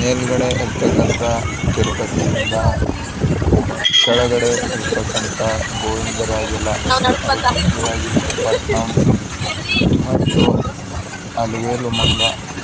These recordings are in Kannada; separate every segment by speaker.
Speaker 1: ಮೇಲ್ಗಡೆ ಇರ್ತಕ್ಕಂಥ ತಿರುಪತಿಯಿಂದ ಕೆಳಗಡೆ ಇರ್ತಕ್ಕಂಥ ಗೋವಿಂದರಾಜುಲ ಪಟ್ಟಣಂ ಮತ್ತು ಅಲವೇಲು ಮಂಗ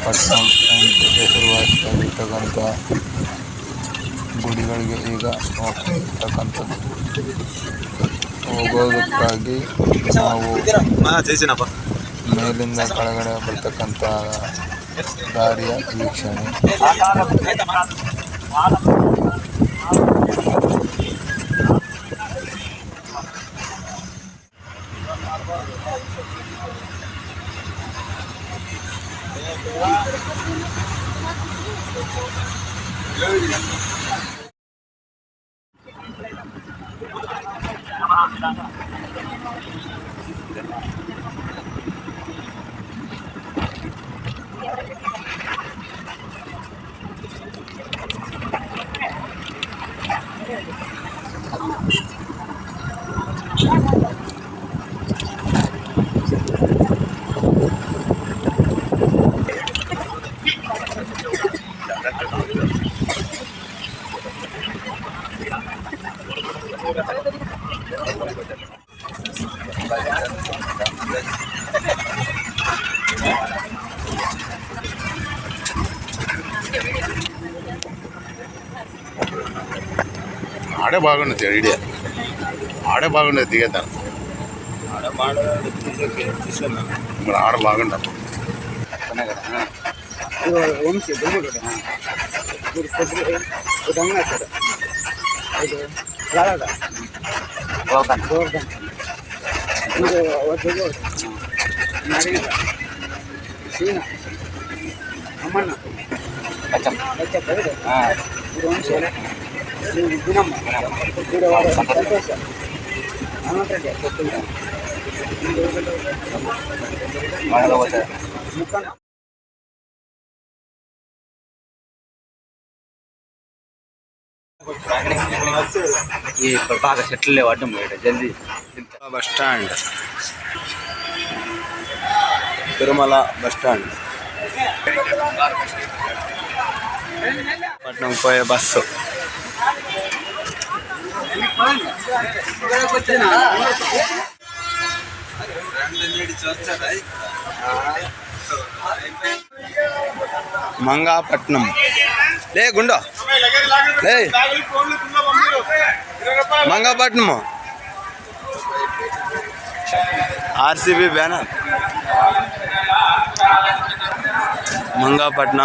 Speaker 1: ಪಟ್ಟಣಂ ಎಂದು ಹೆಸರುವಾಸಿಯಾಗಿರ್ತಕ್ಕಂಥ ಗುಡಿಗಳಿಗೆ ಈಗ ಹೋಗ್ತಕ್ಕಂಥದ್ದು. ಹೋಗೋದಕ್ಕಾಗಿ ನಾವು ಮೇಲಿಂದ ಕೆಳಗಡೆ ಬರ್ತಕ್ಕಂಥ ದಾರಿಯ ವೀಕ್ಷಣೆ.
Speaker 2: ఆడే బాగుండదు ఐడియా, ఆడే బాగుండదు దిగేద్దాం. మరి ఆడ బాగుండదు
Speaker 3: బాగా చెట్లు అడ్డం పోయాడు జల్దీ.
Speaker 2: Bus stand, Tirumala bus stand, పట్నం పోయే బస్సు. మంగాపట్నం లే గుండో లే మంగాపట్నము ఆర్సిబి బ్యానర్. మంగాపట్న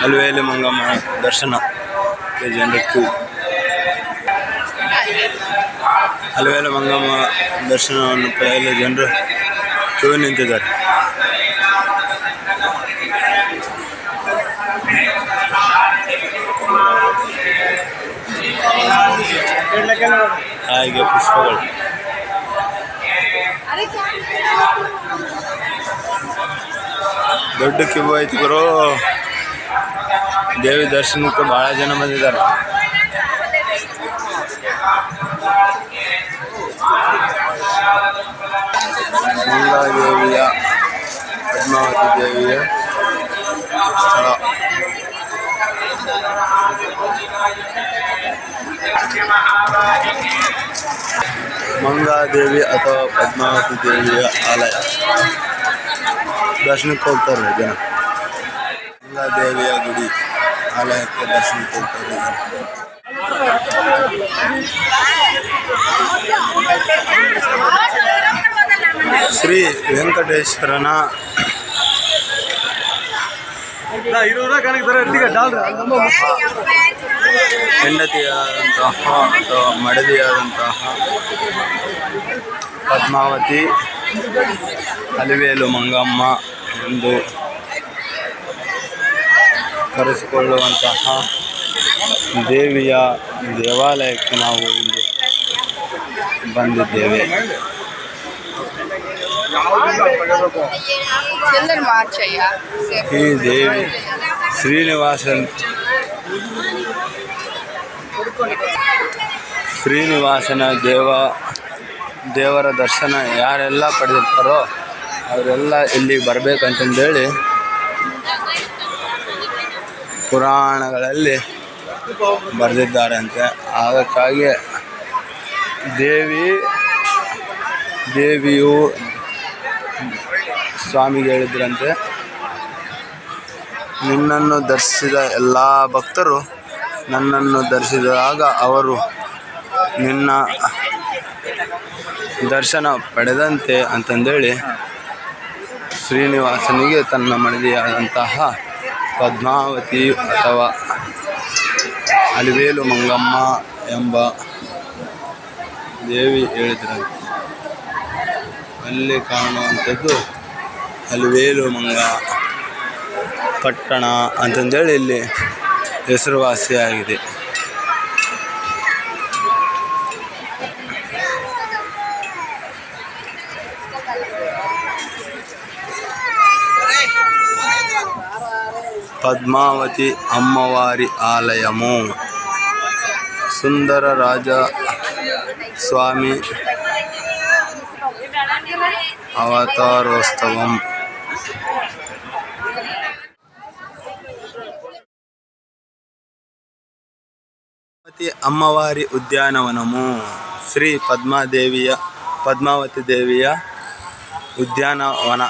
Speaker 2: ಅಲವೇಲು ಮಂಗಮ್ಮ ದರ್ಶನ ಜನರು ಅಲವೇಲು ಮಂಗಮ್ಮ ದರ್ಶನವನ್ನು ಪಡೆಯಲು ಜನರು ಕ್ಯೂ ನಿಂತಿದ್ದಾರೆ. ಹಾಗೆ ಪುಷ್ಪಗಳು, ದೊಡ್ಡ ಕ್ಯೂ ಐತಿ ಗುರು. ದೇವಿ ದರ್ಶನಕ್ಕೆ ಭಾಳ ಜನ ಬಂದಿದ್ದಾರೆ. ಗಂಗಾದೇವಿಯ ಪದ್ಮಾವತಿ ದೇವಿಯ ಸ್ಥಳ. ಮಂಗಾದೇವಿ ಅಥವಾ ಪದ್ಮಾವತಿ ದೇವಿಯ ಆಲಯ ದರ್ಶನಕ್ಕೆ ಹೋಗ್ತಾರೆ ಜನ. ಮಂಗಾದೇವಿಯ ಗುಡಿ ಆಲಯಕ್ಕೆ ದರ್ಶನಕ್ಕೆ ಹೋಗ್ತಾರೆ. ಶ್ರೀ ವೆಂಕಟೇಶ್ವರನ ಹೆಂಡತಿಯಾದಂತಹ ಅಥವಾ ಮಡದಿಯಾದಂತಹ ಪದ್ಮಾವತಿ ಅಲವೇಲು ಮಂಗಮ್ಮ ಎಂದು ಕರೆಸಿಕೊಳ್ಳುವಂತಹ ದೇವಿಯ ದೇವಾಲಯಕ್ಕೆ ನಾವು ಇಂದು ಬಂದಿದ್ದೇವೆ. ಈ ದೇವಿ ಶ್ರೀನಿವಾಸನ ದೇವರ ದರ್ಶನ ಯಾರೆಲ್ಲ ಪಡೆದಿರ್ತಾರೋ ಅವರೆಲ್ಲ ಇಲ್ಲಿಗೆ ಬರಬೇಕಂತಂದೇಳಿ
Speaker 1: ಪುರಾಣಗಳಲ್ಲಿ ಬರೆದಿದ್ದಾರಂತೆ. ಅದಕ್ಕಾಗಿ ದೇವಿಯು ಸ್ವಾಮಿಗೆ ಹೇಳಿದ್ರಂತೆ, ನಿನ್ನನ್ನು ದರ್ಶಿಸಿದ ಎಲ್ಲ ಭಕ್ತರು ನನ್ನನ್ನು ದರ್ಶಿಸಿದಾಗ ಅವರು ನಿನ್ನ ದರ್ಶನ ಪಡೆದಂತೆ ಅಂತಂದೇಳಿ ಶ್ರೀನಿವಾಸನಿಗೆ ತನ್ನ ಮಡದಿಯಾದಂತಹ ಪದ್ಮಾವತಿ ಅಥವಾ ಅಲಿವೇಲು ಮಂಗಮ್ಮ ಎಂಬ ದೇವಿ ಹೇಳಿದ್ರಂತೆ. ಅಲ್ಲಿ ಕಾಣುವಂಥದ್ದು ಅಲಿವೇಲು ಮಂಗ ಪಟ್ಟಣ ಅಂತಂದೇಳಿ ಇಲ್ಲಿ ಹೆಸರುವಾಸಿಯಾಗಿದೆ. పద్మావతి అమ్మవారి ఆలయము, సుందరరాజ స్వామి అవతారోత్సవం. అమ్మవారి ఉద్యానవనము, శ్రీ పద్మావతి దేవిಯ ಉದ್ಯಾನವನ.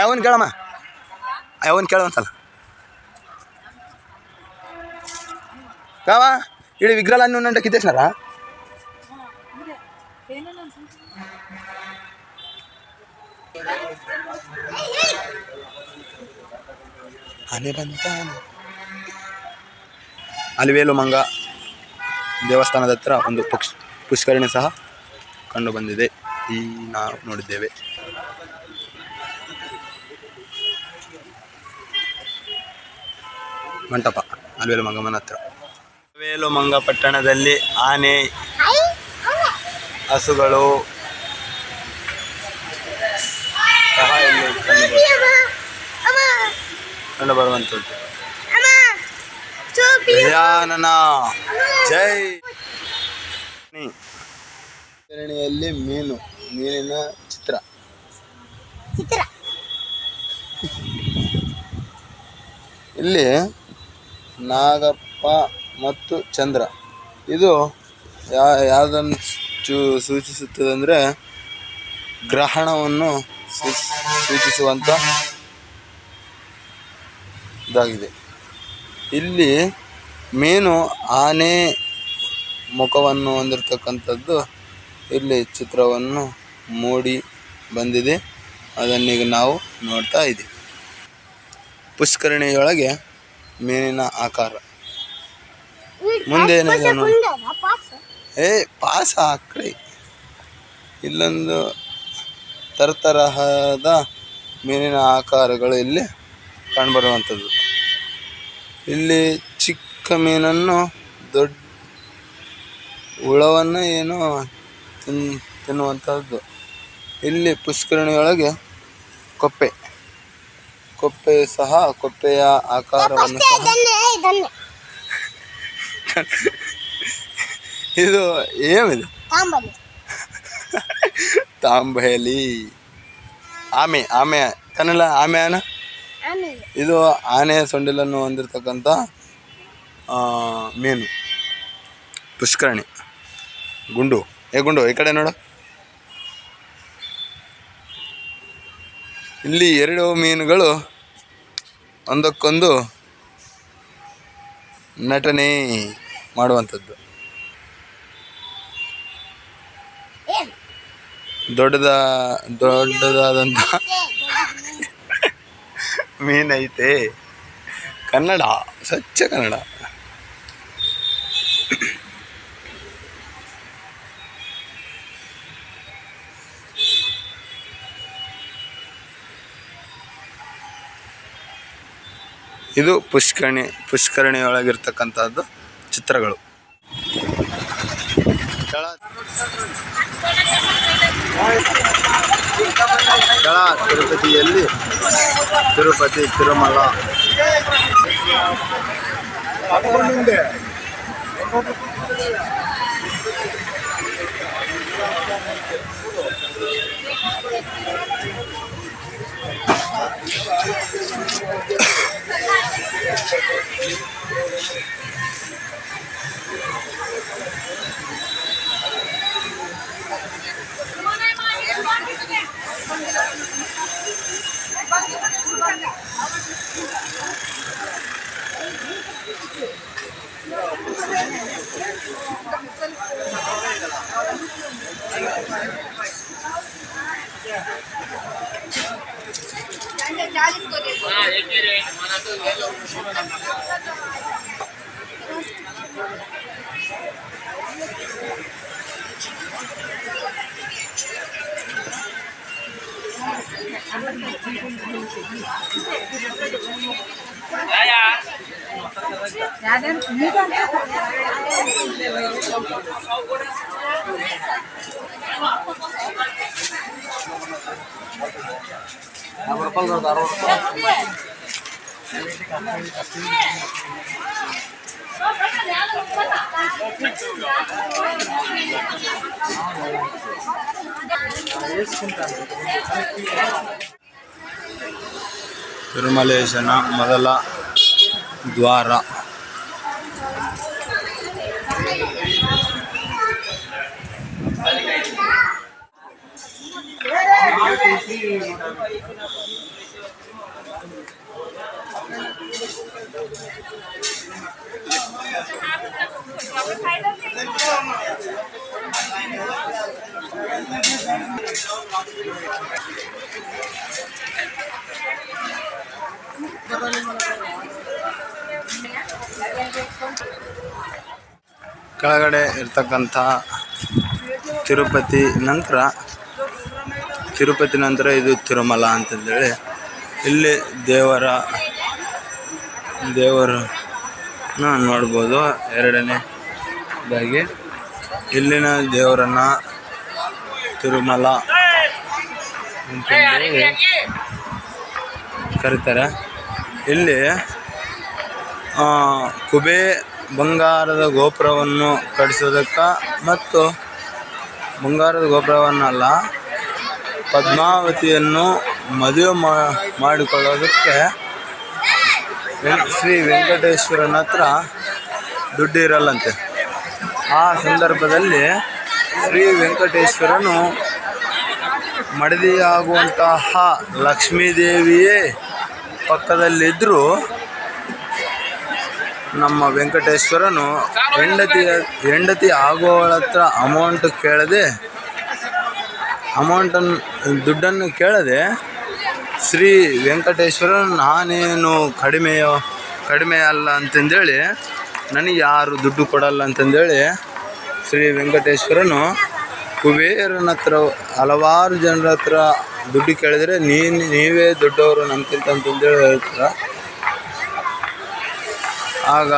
Speaker 1: ಅವನ್ ಕೇಳಮ್ಮ, ಅವನ್ ಕೇಳುವಂತಲ್ಲ ಕಾವ ಇಡೀ ವಿಗ್ರಹ ಅನ್ನುಂಟ ಕಿತ್ತೇಶ್ನರ ಆನೆ ಬಂತ. ಅಲಿವೇಲು ಮಂಗ ದೇವಸ್ಥಾನದ ಹತ್ರ ಒಂದು ಪುಷ್ಕರಣಿ ಸಹ ಕಂಡು ಬಂದಿದೆ. ಈ ನಾವು ನೋಡಿದ್ದೇವೆ. ಮಂಟಪ ಅಲಿವೇಲು ಮಂಗಮ್ಮನ ಹತ್ರ. ಅಲಿವೇಲು ಮಂಗ ಪಟ್ಟಣದಲ್ಲಿ ಆನೆ, ಹಸುಗಳು ಸಹ ಇಲ್ಲಿ ಕಂಡು ಬರುವಂಥದ್ದು. ಗಜಾನನ ಜೈ. ಶ್ರೇಣಿಯಲ್ಲಿ ಮೀನಿನ ಚಿತ್ರ. ಇಲ್ಲಿ ನಾಗಪ್ಪ ಮತ್ತು ಚಂದ್ರ, ಇದು ಯಾವುದನ್ನು ಸೂಚಿಸುತ್ತದೆ ಅಂದರೆ ಗ್ರಹಣವನ್ನು ಸೂಚಿಸುವಂಥ ಇದಾಗಿದೆ. ಇಲ್ಲಿ ಮೀನು ಆನೆ ಮುಖವನ್ನು ಹೊಂದಿರತಕ್ಕಂಥದ್ದು ಇಲ್ಲಿ ಚಿತ್ರವನ್ನು ಮೂಡಿ ಬಂದಿದೆ. ಅದನ್ನೀಗ ನಾವು ನೋಡ್ತಾ ಇದ್ದೀವಿ. ಪುಷ್ಕರಣಿಯೊಳಗೆ ಮೀನಿನ ಆಕಾರ. ಮುಂದೆ ಏನಿದೆ ನೋಡಿ, ಪಾಸ ಆಕ್ರಿ. ಇಲ್ಲೊಂದು ತರತರಹದ ಮೀನಿನ ಆಕಾರಗಳು ಇಲ್ಲಿ ಕಂಡುಬರುವಂಥದ್ದು. ಇಲ್ಲಿ ಚಿಕ್ಕ ಮೀನನ್ನು ದೊಡ್ಡ ಹುಳವನ್ನು ಏನೋ ತಿನ್ನುವಂಥದ್ದು. ಇಲ್ಲಿ ಪುಷ್ಕರಣಿಯೊಳಗೆ ಕೊಪ್ಪೆ ಸಹ ಕೊಪ್ಪೆಯ ಆಕಾರವನ್ನು ಇದು ಏನಿದು ತಾಂಬಲಿ. ಆಮೆ ಕನ್ನಡ ಆಮೆನ. ಇದು ಆನೆಯ ಸೊಂಡಿಲನ್ನು ಹೊಂದಿರತಕ್ಕಂಥ ಮೀನು. ಪುಷ್ಕರಣಿ. ಗುಂಡು ಈ ಕಡೆ ನೋಡು. ಇಲ್ಲಿ ಎರಡು ಮೀನುಗಳು ಒಂದಕ್ಕೊಂದು ನಟನೆ ಮಾಡುವಂಥದ್ದು. ದೊಡ್ಡದಾದಂಥ ಮೀನೈತೆ. ಕನ್ನಡ, ಸ್ವಚ್ಛ ಕನ್ನಡ. ಇದು ಪುಷ್ಕರಣಿಯೊಳಗಿರ್ತಕ್ಕಂಥದ್ದು ಚಿತ್ರಗಳು. ಕೆಳ ತಿರುಪತಿಯಲ್ಲಿ ತಿರುಪತಿ ತಿರುಮಲ ತಿರುಮಲೇಶನ ಮೊದಲ ದ್ವಾರ. ಕೆಳಗಡೆ ಇರ್ತಕ್ಕಂಥ ತಿರುಪತಿ ನಂತರ ಇದು ತಿರುಮಲ ಅಂತಂದೇಳಿ ಇಲ್ಲಿ ದೇವರನ್ನ ನೋಡ್ಬೋದು. ಎರಡನೇದಾಗಿ ಇಲ್ಲಿನ ದೇವರನ್ನ ತಿರುಮಲ ಅಂತಂದೇಳಿ ಕರೀತಾರೆ. ಇಲ್ಲಿ ಬಂಗಾರದ ಗೋಪುರವನ್ನು ಕಟ್ಟಿಸೋದಕ್ಕೆ ಮತ್ತು ಬಂಗಾರದ ಗೋಪುರವನ್ನಲ್ಲ, ಪದ್ಮಾವತಿಯನ್ನು ಮದುವೆ ಮಾಡಿಕೊಳ್ಳೋದಕ್ಕೆ ಶ್ರೀ ವೆಂಕಟೇಶ್ವರನ ಹತ್ರ ದುಡ್ಡು ಇರಲ್ಲಂತೆ. ಆ ಸಂದರ್ಭದಲ್ಲಿ ಶ್ರೀ ವೆಂಕಟೇಶ್ವರನು ಮಡದಿಯಾಗುವಂತಹ ಲಕ್ಷ್ಮೀದೇವಿಯೇ ಪಕ್ಕದಲ್ಲಿದ್ದರೂ ನಮ್ಮ ವೆಂಕಟೇಶ್ವರನು ಹೆಂಡತಿ ಆಗೋಳ ಹತ್ರ ದುಡ್ಡನ್ನು ಕೇಳದೆ ಶ್ರೀ ವೆಂಕಟೇಶ್ವರನು ನಾನೇನು ಕಡಿಮೆ ಅಲ್ಲ ಅಂತಂದೇಳಿ, ನನಗೆ ಯಾರು ದುಡ್ಡು ಕೊಡಲ್ಲ ಅಂತಂದೇಳಿ ಶ್ರೀ ವೆಂಕಟೇಶ್ವರನು ಕುಬೇರನ ಹತ್ರ ಹಲವಾರು ಜನರ ಹತ್ರ ದುಡ್ಡು ಕೇಳಿದರೆ ನೀವೇ ದೊಡ್ಡವರು ನಮ್ಗಿಂತ ಅಂತಂದೇಳಿ ಹೇಳ್ತಾರೆ. ಆಗ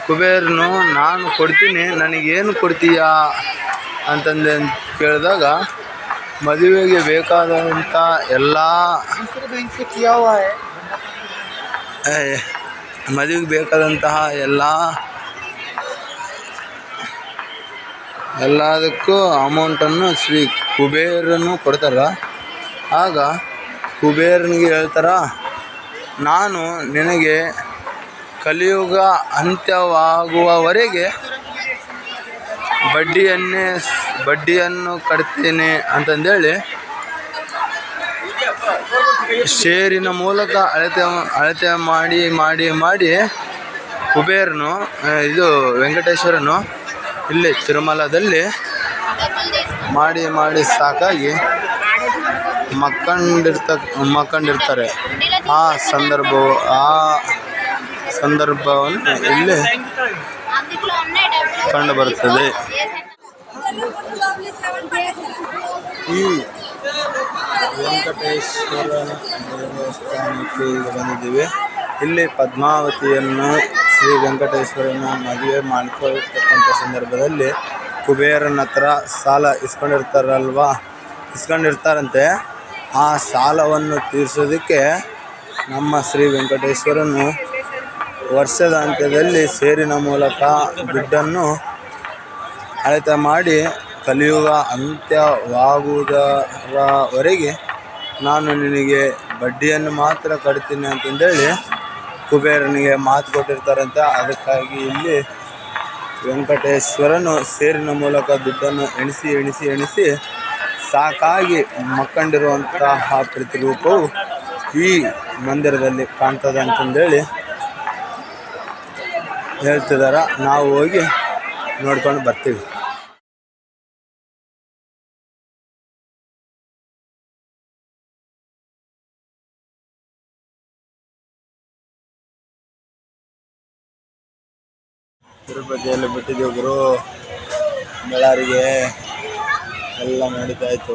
Speaker 1: ಕುಬೇರನು ನಾನು ಕೊಡ್ತೀನಿ, ನನಗೇನು ಕೊಡ್ತೀಯಾ ಅಂತಂದು ಕೇಳಿದಾಗ ಮದುವೆಗೆ ಬೇಕಾದಂಥ ಎಲ್ಲದಕ್ಕೂ ಅಮೌಂಟನ್ನು ಶ್ರೀ ಕುಬೇರನು ಕೊಡ್ತಾರೆ. ಆಗ ಕುಬೇರನಿಗೆ ಹೇಳ್ತಾರ, ನಾನು ನಿನಗೆ ಕಲಿಯುಗ ಅಂತ್ಯವಾಗುವವರೆಗೆ ಬಡ್ಡಿಯನ್ನು ಕಟ್ತೀನಿ ಅಂತಂದೇಳಿ ಶೇರಿನ ಮೂಲಕ ಅಳತೆ ಮಾಡಿ ಕುಬೇರನು ವೆಂಕಟೇಶ್ವರನು ಇಲ್ಲಿ ತಿರುಮಲದಲ್ಲಿ ಮಾಡಿ ಸಾಕಾಗಿ ಮಕ್ಕಂಡಿರ್ತಾರೆ. ಆ ಸಂದರ್ಭವನ್ನು ಇಲ್ಲಿ ಕಂಡುಬರುತ್ತದೆ. ಈ ವೆಂಕಟೇಶ್ವರ ದೇವಸ್ಥಾನಕ್ಕೆ ಈಗ ಬಂದಿದ್ದೀವಿ. ಇಲ್ಲಿ ಪದ್ಮಾವತಿಯನ್ನು ಶ್ರೀ ವೆಂಕಟೇಶ್ವರನ ಮದುವೆ ಮಾಡಿಕೊಳ್ತಕ್ಕಂಥ ಸಂದರ್ಭದಲ್ಲಿ ಕುಬೇರನ ಹತ್ರ ಸಾಲ ಇಸ್ಕೊಂಡಿರ್ತಾರಂತೆ. ಆ ಸಾಲವನ್ನು ತೀರಿಸೋದಕ್ಕೆ ನಮ್ಮ ಶ್ರೀ ವೆಂಕಟೇಶ್ವರನು ವರ್ಷದ ಅಂತ್ಯದಲ್ಲಿ ಸೇರಿನ ಮೂಲಕ ದುಡ್ಡನ್ನು ಅಳತೆ ಮಾಡಿ ಕಲಿಯುಗ ಅಂತ್ಯವಾಗುವುದರವರೆಗೆ ನಾನು ನಿನಗೆ ಬಡ್ಡಿಯನ್ನು ಮಾತ್ರ ಕಟ್ತೀನಿ ಅಂತಂದೇಳಿ ಕುಬೇರನಿಗೆ ಮಾತು ಕೊಟ್ಟಿರ್ತಾರಂತೆ. ಅದಕ್ಕಾಗಿ ಇಲ್ಲಿ ವೆಂಕಟೇಶ್ವರನು ಸೇರಿನ ಮೂಲಕ ದುಡ್ಡನ್ನು ಎಣಿಸಿ ಸಾಕಾಗಿ ಮಕ್ಕಂಡಿರುವಂತಹ ಪ್ರತಿರೂಪವು ಈ ಮಂದಿರದಲ್ಲಿ ಕಾಣ್ತದೆ ಅಂತಂದೇಳಿ ಹೇಳ್ತಿದ್ದಾರೆ. ನಾವು ಹೋಗಿ ನೋಡ್ಕೊಂಡು ಬರ್ತೀವಿ. ತಿರುಪತಿಯಲ್ಲಿ ಬಿಟ್ಟಿದ್ದೀವಿ ಗುರು. ಬಳ್ಳಾರಿಗೆ ಎಲ್ಲ ನಡೀತಾ ಇತ್ತು.